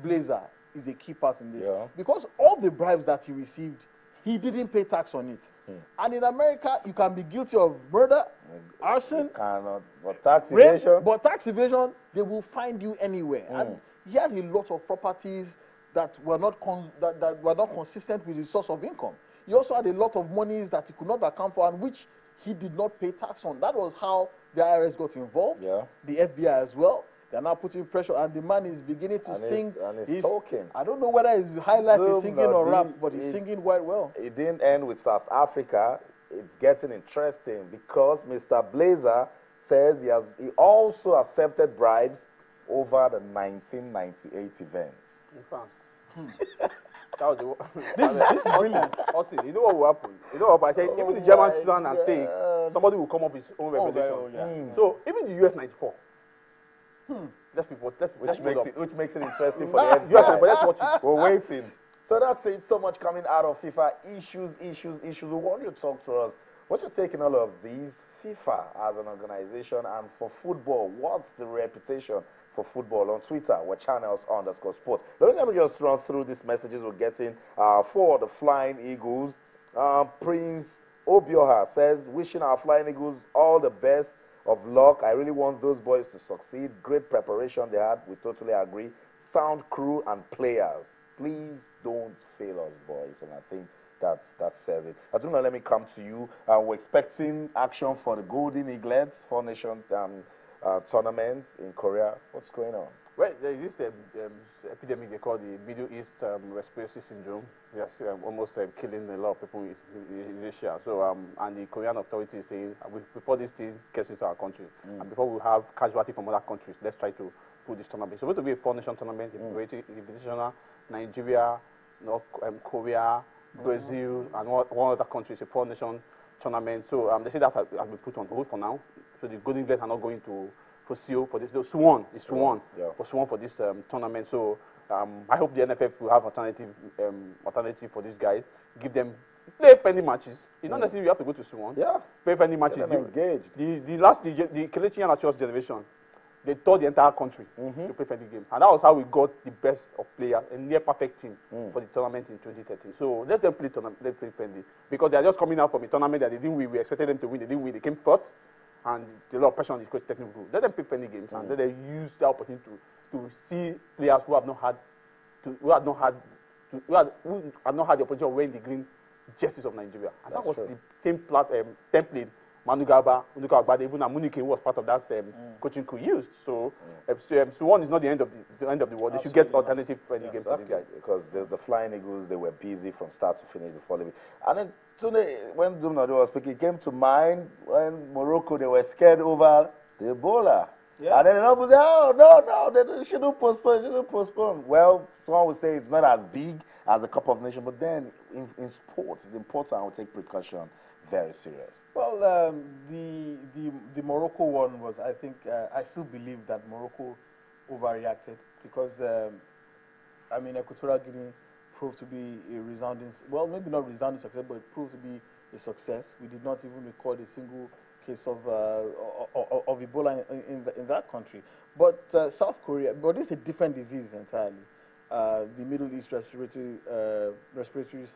Blazer is a key part in this. Because all the bribes that he received, he didn't pay tax on it. And in America, you can be guilty of murder, arson. You cannot. But tax evasion. Rape, but tax evasion, they will find you anywhere. And he had a lot of properties that were not that were not consistent with his source of income. He also had a lot of monies that he could not account for and which he did not pay tax on. That was how the IRS got involved. The FBI as well. They're now putting pressure, and the man is beginning to sing. He's talking. I don't know whether his high life is singing or rap, but he's singing quite well. It didn't end with South Africa. It's getting interesting because Mr. Blazer says he also accepted bribes over the 1998 events. In France. That was the this is brilliant. Austin, you know what will happen? You know what I said? Even the German stand and say somebody will come up with his own revelation. So even the US 94. Which makes it interesting for the NBA. But let's watch it. We're waiting. So that's it. So much coming out of FIFA. Issues. We want you to talk to us. What's your take on all of these? FIFA as an organization, and for football, what's the reputation for football on Twitter? We're channels_sport. Let me just run through these messages we're getting for the Flying Eagles. Prince Obioha says, wishing our Flying Eagles all the best of luck. I really want those boys to succeed. Great preparation they had. We totally agree. Sound crew and players. Please don't fail us, boys. And I think that says it. Aduna, let me come to you. We're expecting action for the Golden Eaglets 4 Nation tournament in Korea. What's going on? Well, there is this epidemic they call the Middle East respiratory syndrome. Yes, almost killing a lot of people in Asia. So, and the Korean authorities saying before this thing gets into our country, and before we have casualty from other countries, let's try to put this tournament. It's supposed to be a 4 Nation tournament, Invitational, Nigeria, North Korea, Brazil, and one other country. It's a 4 Nation tournament. So they say that has been put on hold for now. So the Golden Eaglets are not going to pursue for this. Swan for this tournament. So I hope the NFF will have alternative for these guys. Give them play friendly matches. It's not necessarily you have to go to Swan. Play friendly matches. Engaged. The Kelechi Iheanacho's generation, they toured the entire country to play friendly games, and that was how we got the best of players, a near perfect team for the tournament in 2013. So let them play friendly, because they are just coming out from a tournament that they didn't win. We expected them to win. They didn't win. They came fourth. And a lot of pressure on the coach technical group. Let them play friendly games and let them use the opportunity to see players who have not had the opportunity of wearing the green jerseys of Nigeria. And that was the same template Manu Garba, even Amunike, who was part of that coaching crew, used. So Suwon is not the end of the world. They should get alternative friendly games for the guys. Because the Flying Eagles, they were busy from start to finish before leaving. And then today, when Dumnado was speaking, it came to mind when Morocco, they were scared over the Ebola. And then people say, oh, no, they shouldn't postpone. Well, someone would say it's not as big as the Cup of Nations, but then in sports, it's important we take precaution very serious. Well, the Morocco one was, I think, I still believe that Morocco overreacted because, I mean, Equatorial Guinea proved to be a resounding, well, maybe not resounding success, but it proved to be a success. We did not even record a single case of Ebola in that country. But South Korea, but this is a different disease entirely. The Middle East respiratory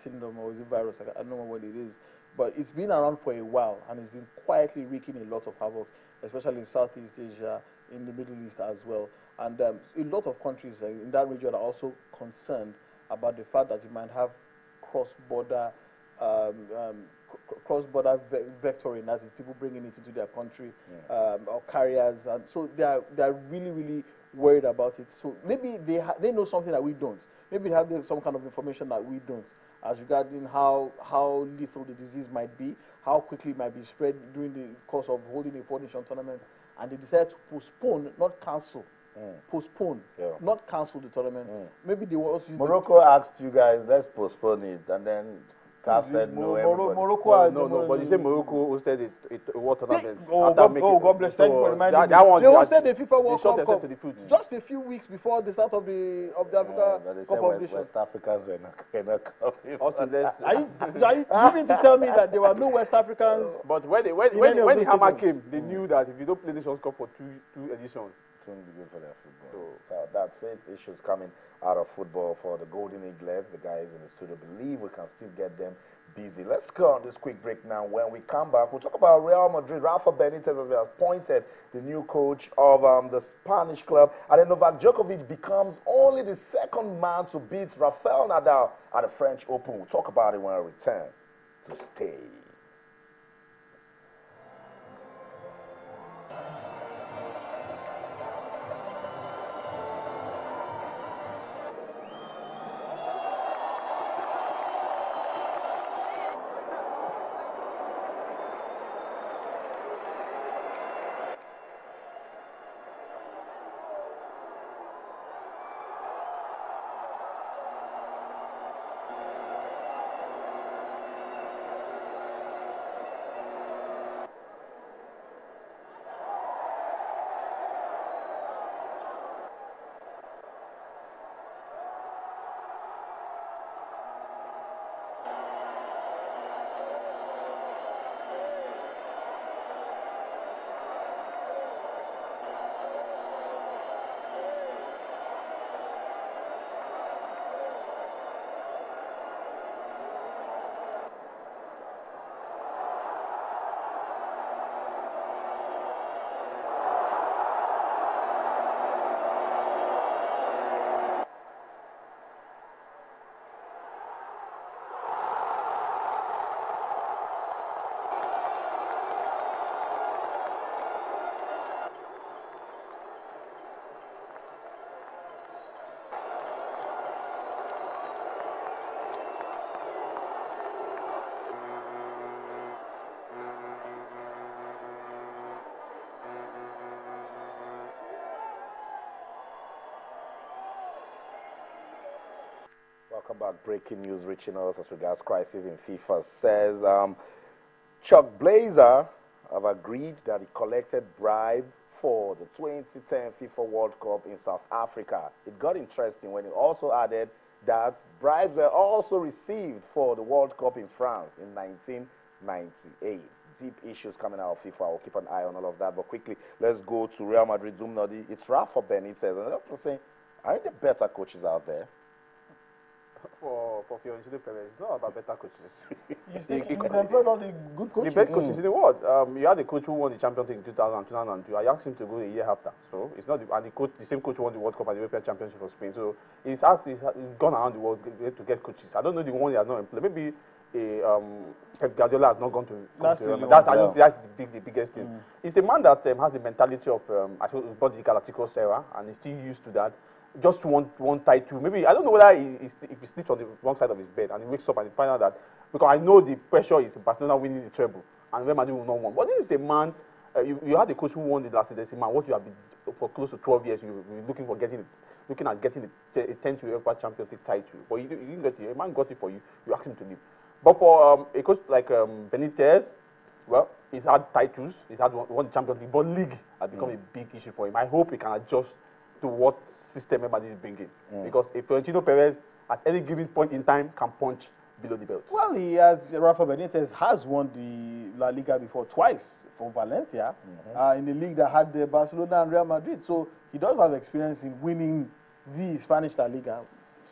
syndrome, or is it virus? I don't know what it is. But it's been around for a while, and it's been quietly wreaking a lot of havoc, especially in Southeast Asia, in the Middle East as well. And a lot of countries in that region are also concerned about the fact that you might have cross-border vectoring, that is, people bringing it into their country, or carriers, and so they are really, really worried about it. So maybe they know something that we don't. Maybe they have some kind of information that we don't, as regarding how lethal the disease might be, how quickly it might be spread during the course of holding a 4 Nation tournament, and they decided to postpone, not cancel. Postpone, not cancel the tournament. Maybe they will also use Morocco asked you guys, let's postpone it, and then CAF said no. Morocco, no, but you say Morocco hosted a World Tournament. God bless. Thank you for reminding me. They hosted the FIFA World Cup just a few weeks before the start of the Africa Cup of Nations. West Africans were not Are you mean to tell me that there were no West Africans? But when the hammer came, they knew that if you don't play Nations Cup for two editions, going to be good for their football. So that's it. Issues coming out of football for the Golden Eaglets. The guys in the studio believe we can still get them busy. Let's go on this quick break now. When we come back, we'll talk about Real Madrid. Rafa Benitez has been appointed the new coach of the Spanish club. And then Novak Djokovic becomes only the second man to beat Rafael Nadal at the French Open. We'll talk about it when we return. To stay. Welcome back. Breaking news reaching us as regards crisis in FIFA says Chuck Blazer have agreed that he collected bribe for the 2010 FIFA World Cup in South Africa. It got interesting when he also added that bribes were also received for the World Cup in France in 1998. Deep issues coming out of FIFA. I'll keep an eye on all of that. But quickly, let's go to Real Madrid. Zoom-noddy. It's Rafa Benitez. And I'm saying, aren't there better coaches out there? For Fiorentino Perez, it's not about better coaches. He's employed all the good coaches. The best coaches in the world. You had the coach who won the Champions League in 2002. I asked him to go a year after. So it's not the same coach who won the World Cup and the European Championship for Spain. So he's gone around the world to get coaches. I don't know the one he has not employed. Maybe Pep Guardiola has not gone to. That's the biggest thing. He's a man that has the mentality of I suppose he bought the Galacticos era and he's still used to that. Just one title. Maybe I don't know whether if he sleeps on the wrong side of his bed and he wakes up and he finds out that, because I know the pressure is Barcelona winning the treble and Real Madrid will not win. But this is a man. You had the coach who won the last season. Man, what you have been for close to 12 years, you've been looking at getting a 10th UEFA Champions League title. But you didn't get it. A man got it for you. You asked him to leave. But for a coach like Benitez, well, he's had titles. He's had won the Champions League, but league has become a big issue for him. I hope he can adjust to what system everybody is bringing. Because if Fiorentino Perez at any given point in time can punch below the belt. Well, Rafa Benitez has won the La Liga before twice for Valencia in the league that had Barcelona and Real Madrid. So he does have experience in winning the Spanish La Liga.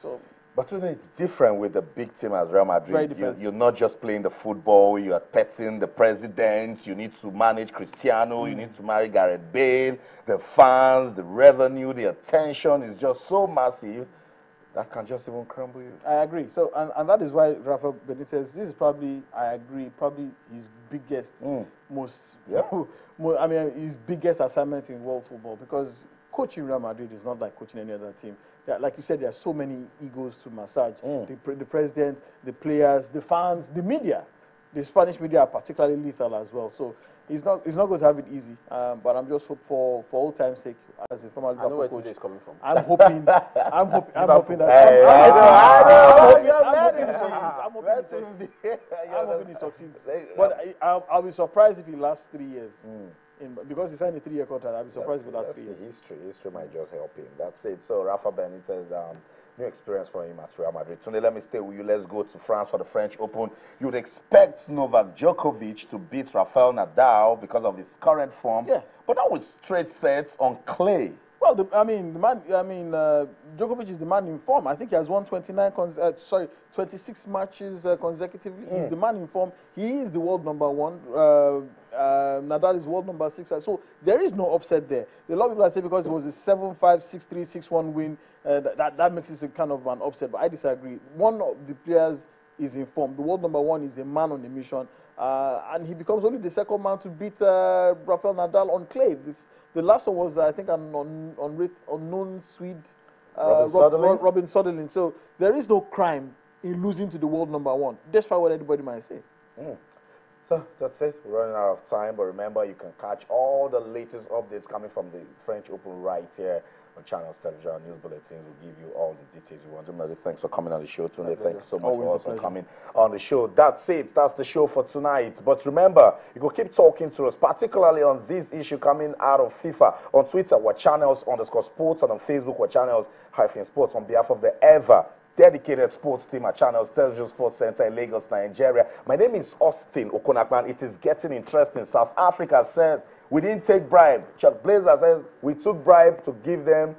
So, but you know, it's different with a big team as Real Madrid. Very different. You're not just playing the football, you are petting the president, you need to manage Cristiano, you need to manage Gareth Bale, the fans, the revenue, the attention is just so massive that can just even crumble you. I agree. So, and that is why Rafa Benitez, this is probably, I agree, probably his biggest, his biggest assignment in world football, because coaching Real Madrid is not like coaching any other team. Like you said, there are so many egos to massage. The president, the players, the fans, the media. The Spanish media are particularly lethal as well. So he's not going to have it easy. But I'm just hope for old time's sake, as a former Liverpool coach, is coming from. I'm hoping that. I'm hoping he succeeds. But I'll be surprised if he lasts 3 years. Because he signed a 3-year contract, I'll be surprised if it lasts 3 years. History might just help him. That's it. So Rafa Benitez, new experience for him at Real Madrid. Tunde, let me stay with you. Let's go to France for the French Open. You'd expect Novak Djokovic to beat Rafael Nadal because of his current form, but not with straight sets on clay. Well, the man. Djokovic is the man in form. I think he has won 26 matches consecutively. He's the man in form. He is the world number one. Nadal is world number 6. So there is no upset there. A lot of people are saying because it was a 7-5, 6-3, 6-1 win, that makes it a kind of an upset. But I disagree. One of the players is in form. The world number one is a man on a mission. And he becomes only the second man to beat Rafael Nadal on clay. The last one was, I think, an unknown Swede, Robin Soderling. So there is no crime in losing to the world number one, despite what anybody might say. So that's it. We're running out of time, but remember, you can catch all the latest updates coming from the French Open right here on Channels Television News Bulletins. Will give you all the details you want. Jumali, thanks for coming on the show tonight. Thank you so much for also coming on the show. That's it. That's the show for tonight. But remember, you can keep talking to us, particularly on this issue coming out of FIFA. On Twitter, we're Channels_Sports, and on Facebook, we're Channels-Sports on behalf of the ever dedicated sports team at Channels Television Sports Center in Lagos, Nigeria. My name is Austin Okonakman. It is getting interesting. South Africa says we didn't take bribe. Chuck Blazer says we took bribe to give them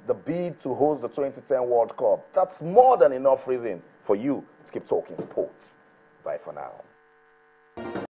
the bid to host the 2010 World Cup. That's more than enough reason for you to keep talking sports. Bye for now.